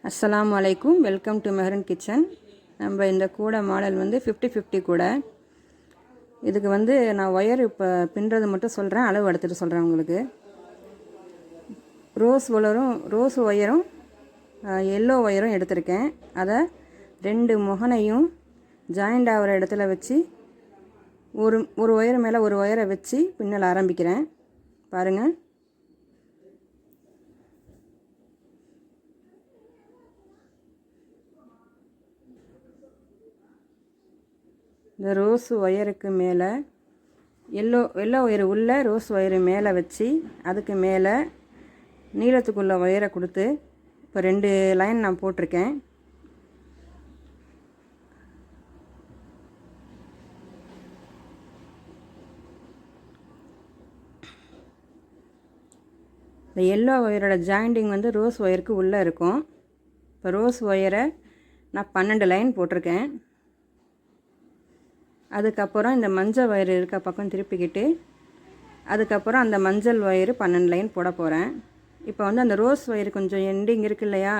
அஸ்ஸலாமு அலைக்கும். Welcome to Mehran kitchen. நம்ம இந்த கூடை மாடல் வந்து 50-50 கூடை. இதுக்கு வந்து நான் ஒயர் இப்போ பின்னுறது மட்டும் சொல்கிறேன், அளவு எடுத்துகிட்டு சொல்கிறேன் உங்களுக்கு. ரோஸ் ஒயரும் எல்லோ ஒயரும் எடுத்திருக்கேன். அதை 2 முகனையும் ஜாயிண்ட் ஆகிற இடத்துல வச்சு ஒரு ஒயர் மேலே ஒரு ஒயரை வச்சு பின்னல் ஆரம்பிக்கிறேன். பாருங்கள். இந்த ரோஸ் ஒயருக்கு மேலே எல்லோ ஒயரு உள்ள ரோஸ் ஒயரு மேலே வச்சு அதுக்கு மேலே நீளத்துக்குள்ள ஒயரை கொடுத்து இப்போ 2 லைன் நான் போட்டிருக்கேன். இந்த எல்லோ ஒயரோட ஜாயிண்டிங் வந்து ரோஸ் ஒயருக்கு உள்ளே இருக்கும். இப்போ ரோஸ் ஒயரை நான் 12 லைன் போட்டிருக்கேன். அதுக்கப்புறம் இந்த மஞ்சள் ஒயர் இருக்க பக்கம் திருப்பிக்கிட்டு அதுக்கப்புறம் அந்த மஞ்சள் ஒயரு 12 லைன் போட போகிறேன். இப்போ வந்து அந்த ரோஸ் ஒயர் கொஞ்சம் எண்டிங் இருக்கு இல்லையா,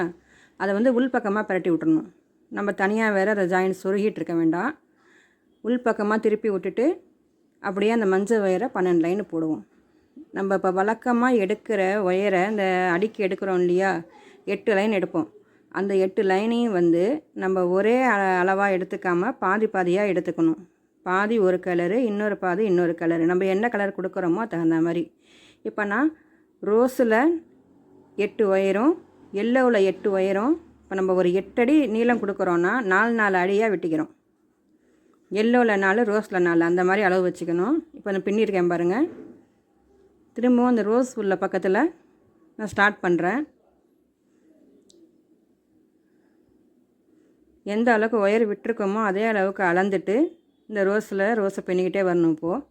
அதை வந்து உள்பக்கமாக பரட்டி விட்டுறணும். நம்ம தனியாக வேறு அதை ஜாயின் சொருகிட்டு இருக்க வேண்டாம். உள்பக்கமாக திருப்பி விட்டுட்டு அப்படியே அந்த மஞ்சள் ஒயரை 12 லைன் போடுவோம். நம்ம இப்போ வழக்கமாக எடுக்கிற ஒயரை இந்த அடிக்கி எடுக்கிறோம் இல்லையா, 8 லைன் எடுப்போம். அந்த 8 லைனையும் வந்து நம்ம ஒரே அளவாக எடுத்துக்காமல் பாதியாக எடுத்துக்கணும். பாதி ஒரு கலரு, இன்னொரு பாதி இன்னொரு கலரு. நம்ம என்ன கலர் கொடுக்குறோமோ தகுந்த மாதிரி. இப்போ நான் ரோஸில் 8 ஒயரும் எல்லோவில் 8 ஒயரும் இப்போ நம்ம ஒரு 8 அடி நீளம் கொடுக்குறோன்னா 4 அடியாக வெட்டிக்கிறோம். எல்லோவில் 4, ரோஸில் 4 அந்த மாதிரி அளவு வச்சுக்கணும். இப்போ நான் பின்னிருக்கேன் பாருங்கள். திரும்பவும் அந்த ரோஸ் உள்ள பக்கத்தில் நான் ஸ்டார்ட் பண்ணுறேன். எந்த அளவுக்கு ஒயர் விட்டுருக்கோமோ அதே அளவுக்கு அளந்துட்டு இந்த ரோஸை பின்னிக்கிட்டே வரணும். இப்போது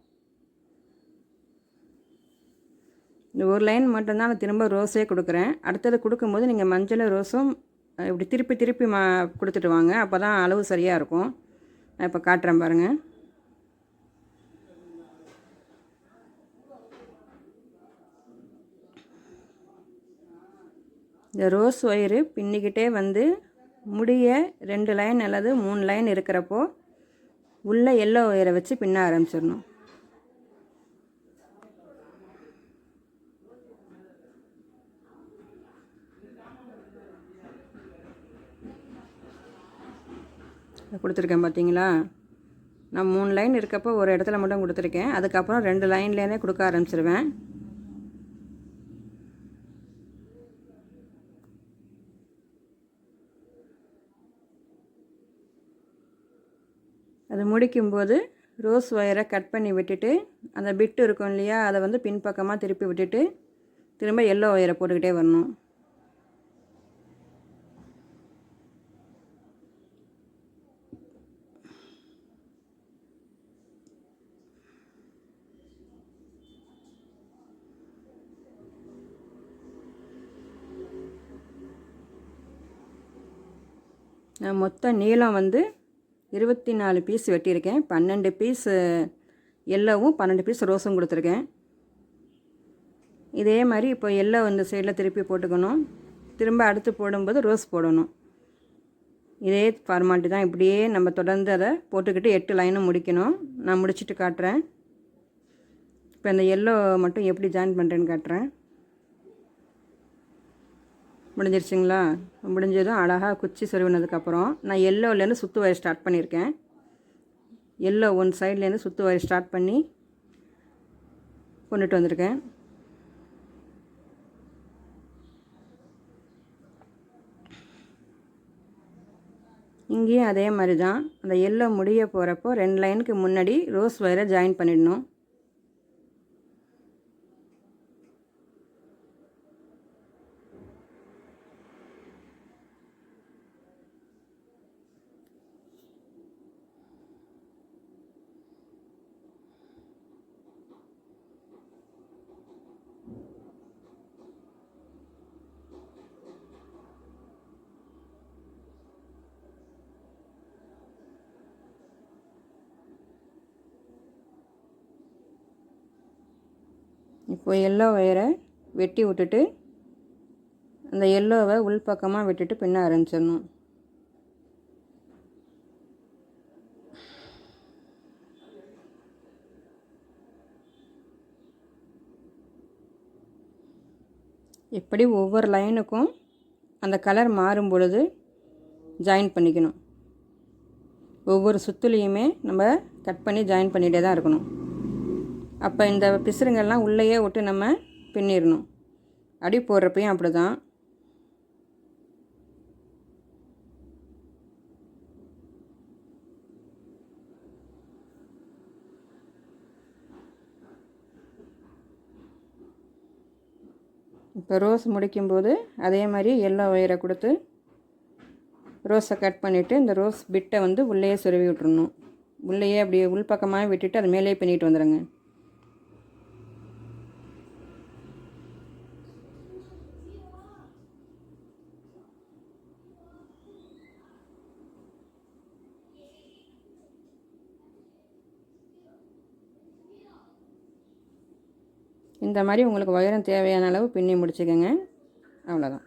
இந்த ஒரு லைன் மட்டும்தான் நான் திரும்ப ரோஸே கொடுக்குறேன். அடுத்தது கொடுக்கும்போது நீங்கள் மஞ்சள் ரோஸும் இப்படி திருப்பி கொடுத்துட்டு வாங்க. அப்போ தான் அளவு சரியாக இருக்கும். நான் இப்போ காட்டுறேன் பாருங்கள். இந்த ரோஸ் ஒயரு பின்னிக்கிட்டே வந்து முடிய 2 லைன் அல்லது 3 லைன் இருக்கிறப்போ உள்ள எல்லோ ஒயரை வச்சு பின்ன ஆரம்பிச்சிடணும். கொடுத்துருக்கேன் பார்த்தீங்களா. நான் 3 லைன் இருக்கப்போ ஒரு இடத்துல மட்டும் கொடுத்துருக்கேன். அதுக்கப்புறம் 2 லைன்லேருந்தே கொடுக்க ஆரம்பிச்சிருவேன். அது முடிக்கும்போது ரோஸ் ஒயரை கட் பண்ணி விட்டுட்டு அந்த பிட்டு இருக்கும் இல்லையா, அதை வந்து பின்பக்கமாக திருப்பி விட்டுட்டு திரும்ப எல்லோ ஒயரை போட்டுக்கிட்டே வரணும். நான் மொத்த நீளம் வந்து 24 பீஸ் வெட்டியிருக்கேன். 12 பீஸ் எல்லோவும் 12 பீஸ் ரோஸும் கொடுத்துருக்கேன். இதே மாதிரி இப்போ எல்லோ இந்த சைடில் திருப்பி போட்டுக்கணும். திரும்ப அடுத்து போடும்போது ரோஸ் போடணும். இதே ஃபார்மாலிட்டி தான். இப்படியே நம்ம தொடர்ந்து அதை போட்டுக்கிட்டு 8 லைனும் முடிக்கணும். நான் முடிச்சுட்டு காட்டுறேன். இப்போ இந்த எல்லோ மட்டும் எப்படி ஜாயின் பண்ணுறேன்னு காட்டுறேன். முடிஞ்சிருச்சுங்களா. முடிஞ்சதும் அழகாக குச்சி சொருவினதுக்கப்புறம் நான் எல்லோலேருந்து சுற்று வயர் ஸ்டார்ட் பண்ணியிருக்கேன். எல்லோ ஒன் சைட்லேருந்து சுற்று வயர் ஸ்டார்ட் பண்ணி கொண்டுட்டு வந்திருக்கேன். இங்கேயும் அதே மாதிரி தான். அந்த எல்லோ முடிய போகிறப்போ 2 லைனுக்கு முன்னாடி ரோஸ் ஒயரை ஜாயின் பண்ணிடணும். இப்போ எல்லோ ஒயரை வெட்டி விட்டுட்டு அந்த எல்லோவை உள்பக்கமாக விட்டுட்டு பின்ன ஆரம்பிச்சிடணும். இப்படி ஒவ்வொரு லைனுக்கும் அந்த கலர் மாறும் பொழுது ஜாயின் பண்ணிக்கணும். ஒவ்வொரு சுற்றுலையுமே நம்ம கட் பண்ணி ஜாயின் பண்ணிகிட்டே தான் இருக்கணும். அப்போ இந்த பிசுறுங்கள்லாம் உள்ளேயே விட்டு நம்ம பின்னிடணும். அடி போடுறப்பையும் அப்படி தான். இப்போ ரோஸ் முடிக்கும்போது அதே மாதிரி எல்லோ ஒயரை கொடுத்து ரோஸை கட் பண்ணிவிட்டு இந்த ரோஸ் பிட்டை வந்து உள்ளேயே சொருவி விட்டுறணும். உள்ளேயே அப்படியே உள்பக்கமாக விட்டுட்டு அது மேலேயே பின்னிட்டு வந்துடுங்க. இந்த மாதிரி உங்களுக்கு உயரம் தேவையான அளவு பின்னி முடிச்சுக்கோங்க. அவ்வளோதான்.